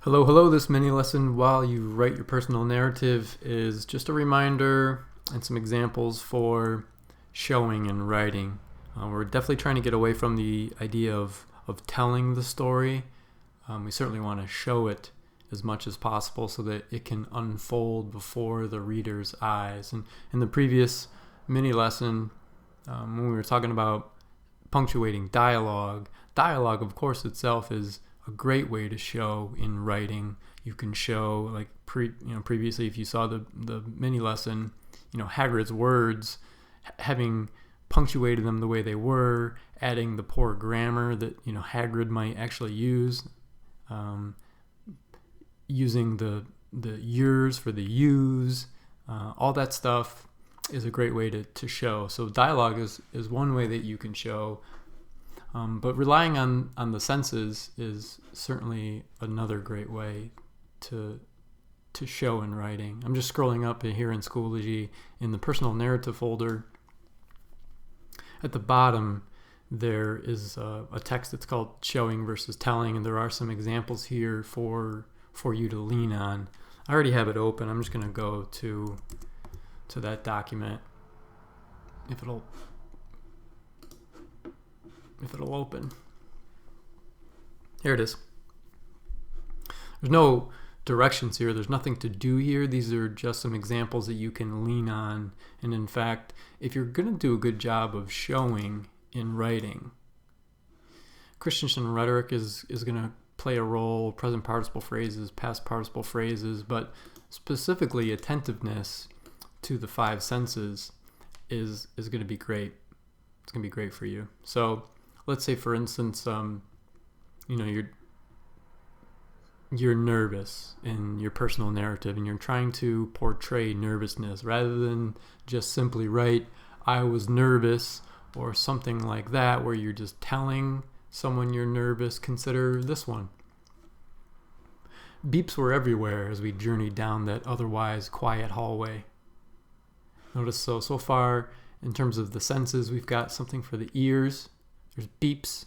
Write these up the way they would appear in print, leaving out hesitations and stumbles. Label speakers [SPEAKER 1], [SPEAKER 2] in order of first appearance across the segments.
[SPEAKER 1] Hello, hello. This mini lesson while you write your personal narrative is just a reminder and some examples for showing and writing. We're definitely trying to get away from the idea of telling the story. We certainly want to show it as much as possible so that it can unfold before the reader's eyes. And in the previous mini lesson, when we were talking about punctuating dialogue, of course itself is a great way to show in writing. You can show, like previously, if you saw the mini lesson, Hagrid's words, having punctuated them the way they were, adding the poor grammar that Hagrid might actually use, using the yours for the yous, all that stuff is a great way to show. So dialogue is one way that you can show. But relying on the senses is certainly another great way to show in writing. I'm just scrolling up here in Schoology in the personal narrative folder. At the bottom, there is a text that's called Showing versus Telling, and there are some examples here for you to lean on. I already have it open. I'm just going to go to that document. If it'll open. Here it is. There's no directions here. There's nothing to do here. These are just some examples that you can lean on. And in fact, if you're going to do a good job of showing in writing, Christensen rhetoric is going to play a role, present participle phrases, past participle phrases, but specifically attentiveness to the five senses is going to be great. It's going to be great for you. So let's say, for instance, you're nervous in your personal narrative and you're trying to portray nervousness rather than just simply write, I was nervous, or something like that, where you're just telling someone you're nervous. Consider this one. Beeps were everywhere as we journeyed down that otherwise quiet hallway. Notice so far, in terms of the senses, we've got something for the ears. There's beeps.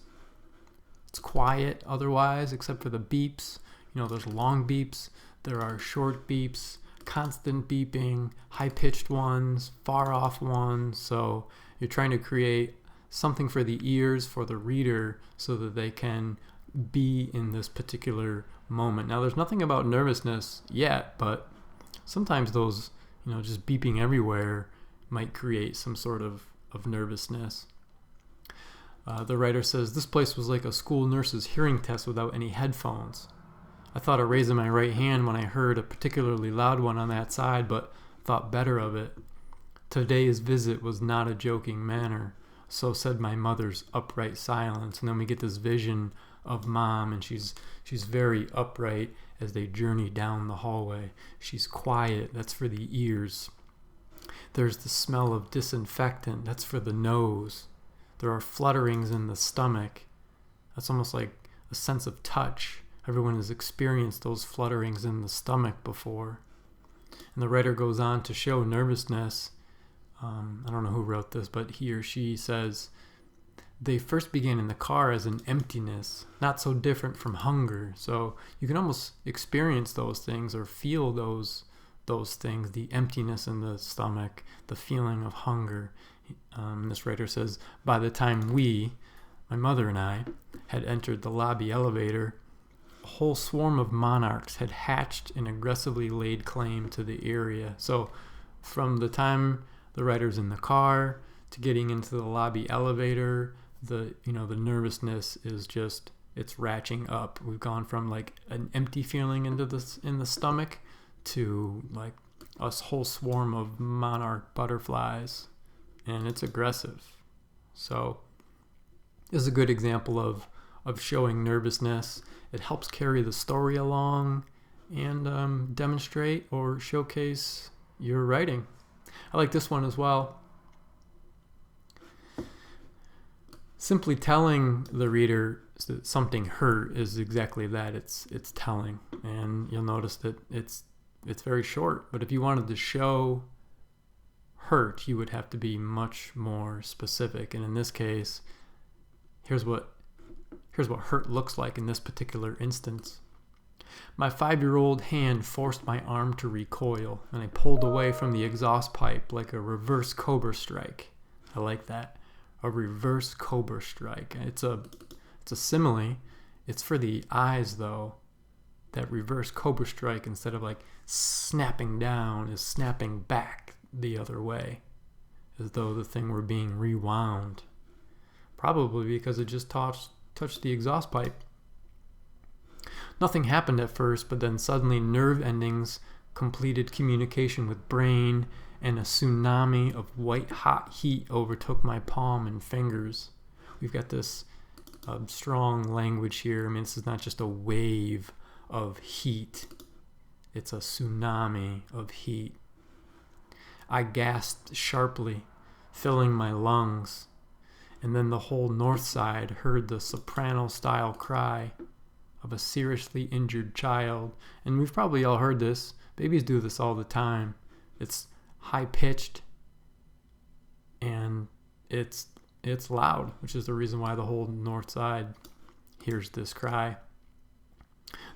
[SPEAKER 1] It's quiet otherwise, except for the beeps. There's long beeps. There are short beeps, constant beeping, high-pitched ones, far-off ones. So you're trying to create something for the ears, for the reader, so that they can be in this particular moment. Now, there's nothing about nervousness yet, but sometimes those, just beeping everywhere might create some sort of nervousness. The writer says, this place was like a school nurse's hearing test without any headphones. I thought of raising my right hand when I heard a particularly loud one on that side, but thought better of it. Today's visit was not a joking manner, so said my mother's upright silence. And then we get this vision of Mom, and she's very upright as they journey down the hallway. She's quiet. That's for the ears. There's the smell of disinfectant. That's for the nose. There are flutterings in the stomach. That's almost like a sense of touch. Everyone has experienced those flutterings in the stomach before. And the writer goes on to show nervousness. I don't know who wrote this, but he or she says, they first began in the car as an emptiness, not so different from hunger. So you can almost experience those things or feel those things, the emptiness in the stomach, the feeling of hunger. This writer says, by the time we, my mother and I, had entered the lobby elevator, a whole swarm of monarchs had hatched and aggressively laid claim to the area. So from the time the writer's in the car to getting into the lobby elevator, the nervousness is just, it's ratcheting up. We've gone from like an empty feeling in the stomach to like a whole swarm of monarch butterflies, and it's aggressive. So this is a good example of showing nervousness. It helps carry the story along and demonstrate or showcase your writing. I like this one as well. Simply telling the reader that something hurt is exactly that. It's telling, and you'll notice that it's very short. But if you wanted to show hurt, you would have to be much more specific. And in this case, here's what hurt looks like in this particular instance. My 5-year-old hand forced my arm to recoil, and I pulled away from the exhaust pipe like a reverse cobra strike. I like that. A reverse cobra strike. It's a simile. It's for the eyes, though. That reverse cobra strike, instead of like snapping down, is snapping back the other way, as though the thing were being rewound. Probably because it just touched the exhaust pipe. Nothing happened at first, but then suddenly nerve endings completed communication with brain, and a tsunami of white-hot heat overtook my palm and fingers. We've got this strong language here. I mean, this is not just a wave of heat. It's a tsunami of heat. I gasped sharply, filling my lungs, and then the whole north side heard the soprano-style cry of a seriously injured child. And we've probably all heard this. Babies do this all the time. It's high-pitched, and it's loud, which is the reason why the whole north side hears this cry.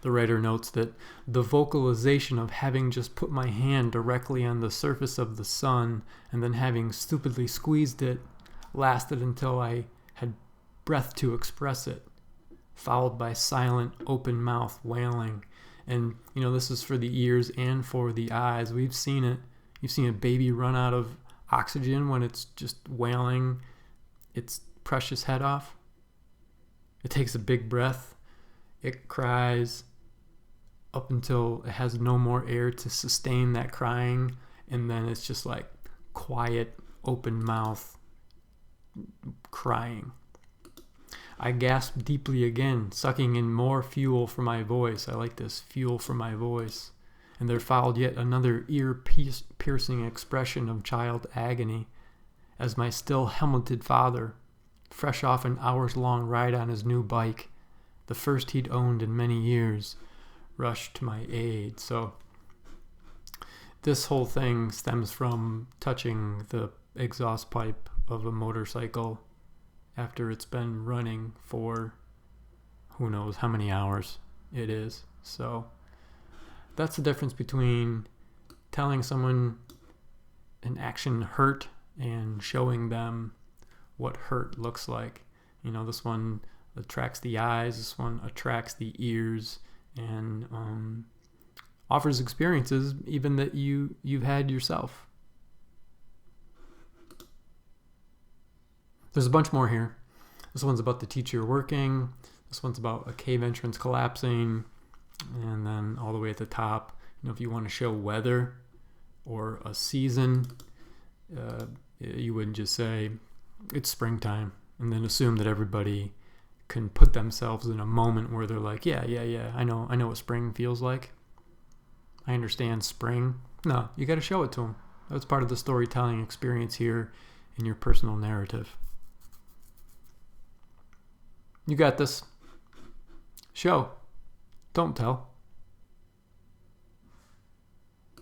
[SPEAKER 1] The writer notes that the vocalization of having just put my hand directly on the surface of the sun and then having stupidly squeezed it lasted until I had breath to express it, followed by silent, open-mouth wailing. And, this is for the ears and for the eyes. We've seen it. You've seen a baby run out of oxygen when it's just wailing its precious head off. It takes a big breath. It cries up until it has no more air to sustain that crying, and then it's just like quiet, open mouth crying. I gasped deeply again, sucking in more fuel for my voice. I like this, fuel for my voice. And there followed yet another ear-piercing expression of child agony as my still helmeted father, fresh off an hours-long ride on his new bike, the first he'd owned in many years, rushed to my aid. So this whole thing stems from touching the exhaust pipe of a motorcycle after it's been running for who knows how many hours it is. So that's the difference between telling someone an action hurt and showing them what hurt looks like. This one attracts the eyes, this one attracts the ears, and offers experiences even that you've had yourself. There's a bunch more here. This one's about the teacher working. This one's about a cave entrance collapsing. And then all the way at the top, if you want to show weather or a season, you wouldn't just say it's springtime and then assume that everybody can put themselves in a moment where they're like, yeah, I know what spring feels like. I understand spring. No, you got to show it to them. That's part of the storytelling experience here in your personal narrative. You got this. Show. Don't tell.